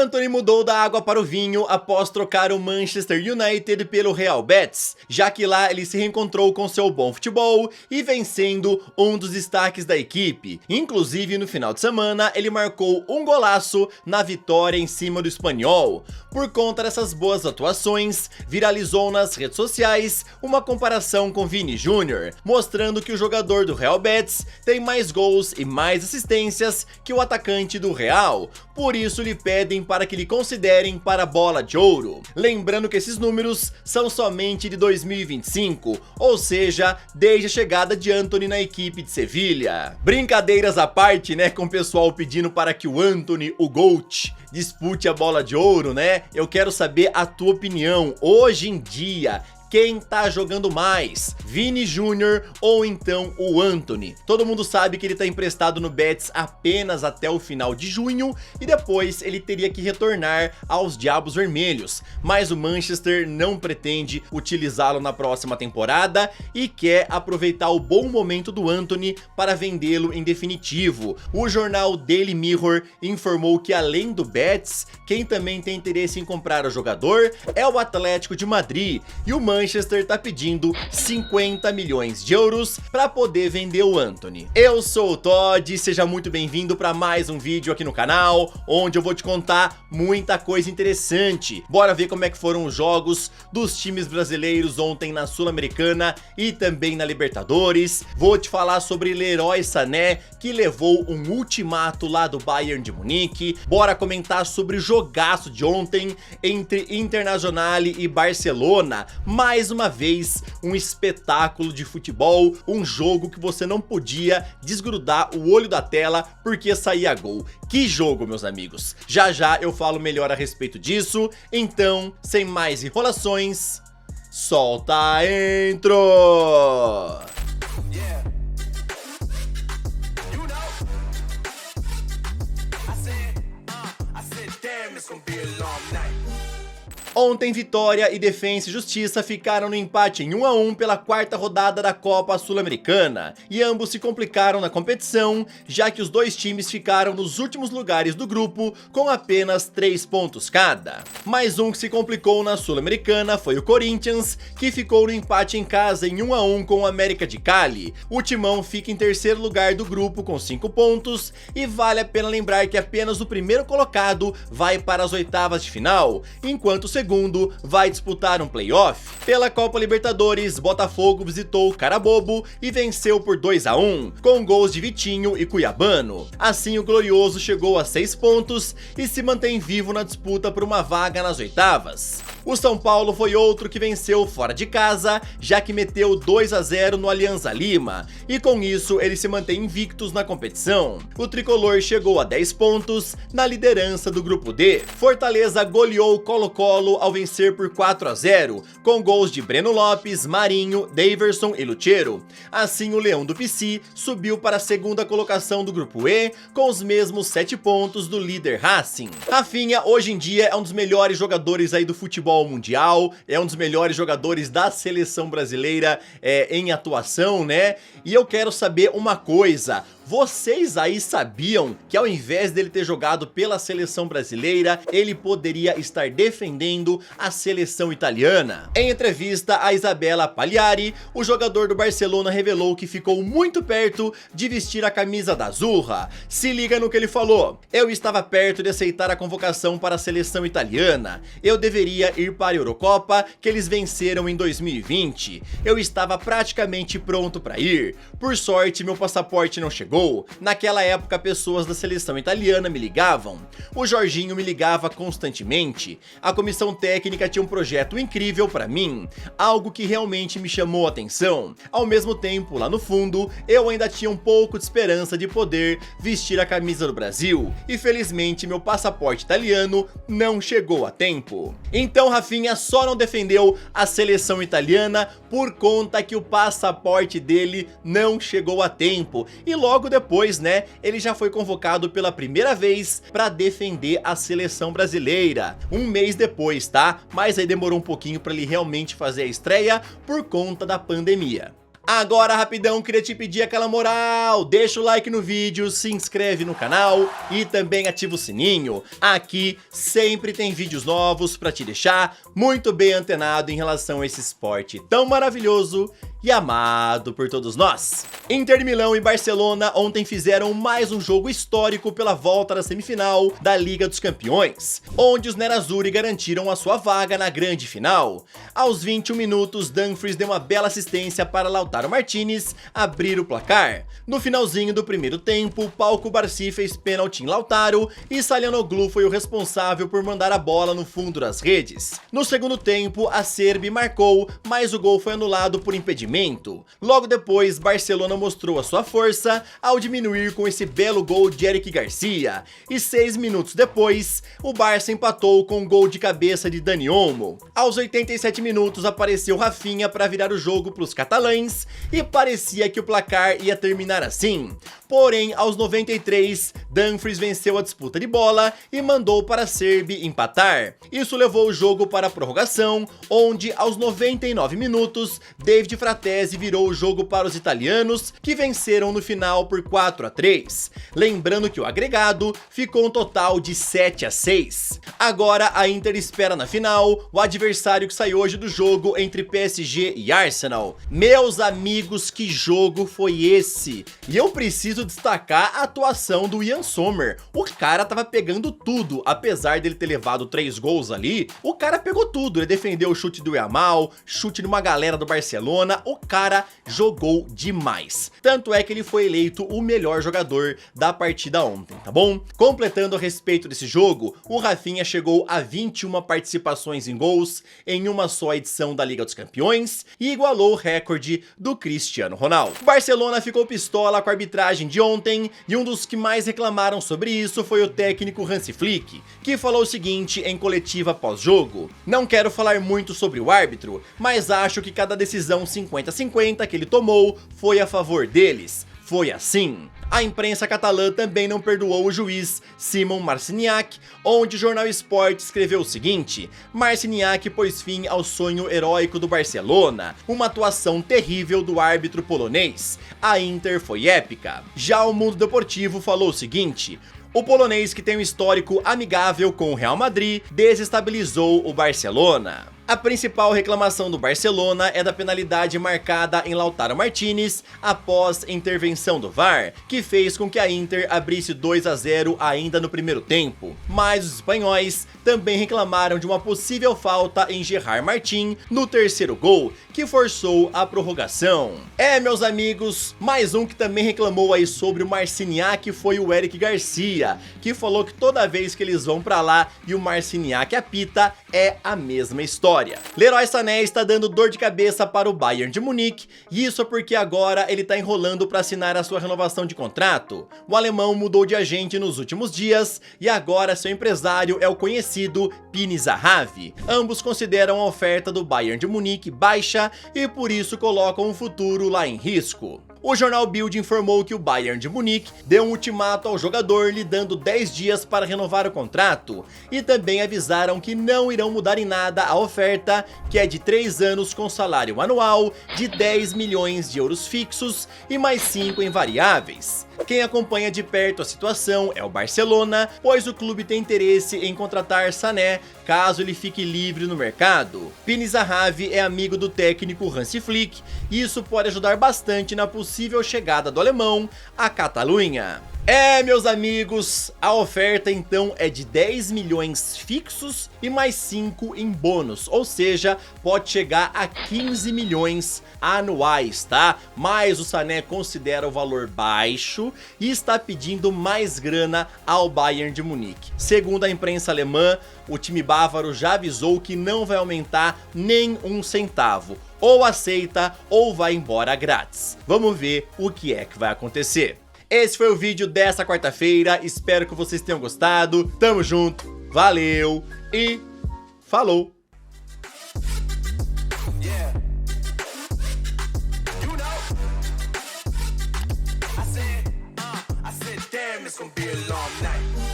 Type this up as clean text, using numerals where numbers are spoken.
Antony mudou da água para o vinho após trocar o Manchester United pelo Real Betis, já que lá ele se reencontrou com seu bom futebol e vem sendo um dos destaques da equipe. Inclusive no final de semana ele marcou um golaço na vitória em cima do Espanhol. Por conta dessas boas atuações, viralizou nas redes sociais uma comparação com Vini Júnior, mostrando que o jogador do Real Betis tem mais gols e mais assistências que o atacante do Real, por isso lhe pedem para que lhe considerem para a bola de ouro. Lembrando que esses números são somente de 2025, ou seja, desde a chegada de Antony na equipe de Sevilha. Brincadeiras à parte, né, com o pessoal pedindo para que o Antony, o GOAT, dispute a bola de ouro, né? Eu quero saber a tua opinião. Hoje em dia, quem tá jogando mais, Vini Júnior ou então o Antony? Todo mundo sabe que ele tá emprestado no Betis apenas até o final de junho e depois ele teria que retornar aos Diabos Vermelhos, mas o Manchester não pretende utilizá-lo na próxima temporada e quer aproveitar o bom momento do Antony para vendê-lo em definitivo. O jornal Daily Mirror informou que além do Betis, quem também tem interesse em comprar o jogador é o Atlético de Madrid, e o Manchester tá pedindo 50 milhões de euros para poder vender o Antony. Eu sou o Todd, seja muito bem-vindo para mais um vídeo aqui no canal, onde eu vou te contar muita coisa interessante. Bora ver como é que foram os jogos dos times brasileiros ontem na Sul-Americana e também na Libertadores. Vou te falar sobre Leroy Sané, que levou um ultimato lá do Bayern de Munique. Bora comentar sobre o jogaço de ontem entre Internacional e Barcelona. Mais uma vez, um espetáculo de futebol, um jogo que você não podia desgrudar o olho da tela porque saía gol. Que jogo, meus amigos! Já já eu falo melhor a respeito disso, então, sem mais enrolações, solta a intro! Ontem, Vitória e Defensa e Justiça ficaram no empate em 1 a 1 pela quarta rodada da Copa Sul-Americana, e ambos se complicaram na competição, já que os dois times ficaram nos últimos lugares do grupo com apenas 3 pontos cada. Mais um que se complicou na Sul-Americana foi o Corinthians, que ficou no empate em casa em 1 a 1 com o América de Cali. O Timão fica em terceiro lugar do grupo com 5 pontos, e vale a pena lembrar que apenas o primeiro colocado vai para as oitavas de final, enquanto o segundo vai disputar um playoff. Pela Copa Libertadores, Botafogo visitou o Carabobo e venceu por 2 a 1, com gols de Vitinho e Cuiabano. Assim, o Glorioso chegou a 6 pontos e se mantém vivo na disputa por uma vaga nas oitavas. O São Paulo foi outro que venceu fora de casa, já que meteu 2 a 0 no Alianza Lima, e com isso ele se mantém invictos na competição. O tricolor chegou a 10 pontos na liderança do grupo D. Fortaleza goleou Colo-Colo ao vencer por 4 a 0, com gols de Breno Lopes, Marinho, Daverson e Lucheiro. Assim, o Leão do Pici subiu para a segunda colocação do grupo E, com os mesmos 7 pontos do líder Racing. Rafinha hoje em dia é um dos melhores jogadores aí do futebol mundial, é um dos melhores jogadores da seleção brasileira em atuação, né? E eu quero saber uma coisa: vocês aí sabiam que ao invés dele ter jogado pela seleção brasileira, ele poderia estar defendendo a seleção italiana? Em entrevista a Isabella Pagliari, o jogador do Barcelona revelou que ficou muito perto de vestir a camisa da Azurra. Se liga no que ele falou: eu estava perto de aceitar a convocação para a seleção italiana. Eu deveria ir para a Eurocopa, que eles venceram em 2020. Eu estava praticamente pronto para ir. Por sorte, meu passaporte não chegou. Naquela época, pessoas da seleção italiana me ligavam. O Jorginho me ligava constantemente. A comissão técnica tinha um projeto incrível para mim, algo que realmente me chamou a atenção. Ao mesmo tempo, lá no fundo, eu ainda tinha um pouco de esperança de poder vestir a camisa do Brasil, e felizmente meu passaporte italiano não chegou a tempo. Então Rafinha só não defendeu a seleção italiana por conta que o passaporte dele não chegou a tempo, e logo depois, né, ele já foi convocado pela primeira vez para defender a seleção brasileira, um mês depois, tá? Mas aí demorou um pouquinho para ele realmente fazer a estreia por conta da pandemia. Agora, rapidão, queria te pedir aquela moral, deixa o like no vídeo, se inscreve no canal e também ativa o sininho. Aqui sempre tem vídeos novos pra te deixar muito bem antenado em relação a esse esporte tão maravilhoso e amado por todos nós. Inter de Milão e Barcelona ontem fizeram mais um jogo histórico pela volta da semifinal da Liga dos Campeões, onde os Nerazzurri garantiram a sua vaga na grande final. Aos 21 minutos, Dumfries deu uma bela assistência para Lautaro Martinez abrir o placar. No finalzinho do primeiro tempo, Pau Cubarsí fez pênalti em Lautaro e Çalhanoğlu foi o responsável por mandar a bola no fundo das redes. No segundo tempo, Acerbi marcou, mas o gol foi anulado por impedimento. Logo depois, Barcelona mostrou a sua força ao diminuir com esse belo gol de Eric Garcia. E 6 minutos depois, o Barça empatou com um gol de cabeça de Dani Olmo. Aos 87 minutos apareceu Rafinha para virar o jogo para os catalães e parecia que o placar ia terminar assim. Porém, aos 93, Dumfries venceu a disputa de bola e mandou para Acerbi empatar. Isso levou o jogo para a prorrogação, onde aos 99 minutos, David Fratesi virou o jogo para os italianos, que venceram no final por 4-3. Lembrando que o agregado ficou um total de 7-6. Agora a Inter espera na final o adversário que sai hoje do jogo entre PSG e Arsenal. Meus amigos, que jogo foi esse? E eu preciso destacar a atuação do Yann Sommer. O cara tava pegando tudo, apesar dele ter levado 3 gols ali, o cara pegou tudo. Ele defendeu o chute do Yamal, chute numa galera do Barcelona, o cara jogou demais. Tanto é que ele foi eleito o melhor jogador da partida ontem, tá bom? Completando a respeito desse jogo, o Rafinha chegou a 21 participações em gols em uma só edição da Liga dos Campeões e igualou o recorde do Cristiano Ronaldo. O Barcelona ficou pistola com a arbitragem de ontem e um dos que mais reclamaram sobre isso foi o técnico Hansi Flick, que falou o seguinte em coletiva pós-jogo: "Não quero falar muito sobre o árbitro, mas acho que cada decisão 50-50 que ele tomou foi a favor deles. Foi assim." A imprensa catalã também não perdoou o juiz Simon Marciniak, onde o jornal Sport escreveu o seguinte: "Marciniak pôs fim ao sonho heróico do Barcelona, uma atuação terrível do árbitro polonês. A Inter foi épica." Já o Mundo Deportivo falou o seguinte: "O polonês, que tem um histórico amigável com o Real Madrid, desestabilizou o Barcelona." A principal reclamação do Barcelona é da penalidade marcada em Lautaro Martinez após intervenção do VAR, que fez com que a Inter abrisse 2-0 ainda no primeiro tempo. Mas os espanhóis também reclamaram de uma possível falta em Gerard Martín no terceiro gol, que forçou a prorrogação. Meus amigos, mais um que também reclamou aí sobre o Marciniak foi o Eric Garcia, que falou que toda vez que eles vão pra lá e o Marciniak apita, é a mesma história. Leroy Sané está dando dor de cabeça para o Bayern de Munique, e isso porque agora ele está enrolando para assinar a sua renovação de contrato. O alemão mudou de agente nos últimos dias e agora seu empresário é o conhecido Pini Zahavi. Ambos consideram a oferta do Bayern de Munique baixa e por isso colocam o futuro lá em risco. O jornal Bild informou que o Bayern de Munique deu um ultimato ao jogador, lhe dando 10 dias para renovar o contrato, e também avisaram que não irão mudar em nada a oferta, que é de 3 anos com salário anual de 10 milhões de euros fixos e mais 5 em variáveis. Quem acompanha de perto a situação é o Barcelona, pois o clube tem interesse em contratar Sané caso ele fique livre no mercado. Pini Zahavi é amigo do técnico Hansi Flick e isso pode ajudar bastante na possível chegada do alemão à Catalunha. Meus amigos, a oferta então é de 10 milhões fixos e mais 5 em bônus, ou seja, pode chegar a 15 milhões anuais, tá? Mas o Sané considera o valor baixo e está pedindo mais grana ao Bayern de Munique. Segundo a imprensa alemã, o time bávaro já avisou que não vai aumentar nem um centavo. Ou aceita ou vai embora grátis. Vamos ver o que é que vai acontecer. Esse foi o vídeo dessa quarta-feira, espero que vocês tenham gostado, tamo junto, valeu e falou! It's gonna be a long night.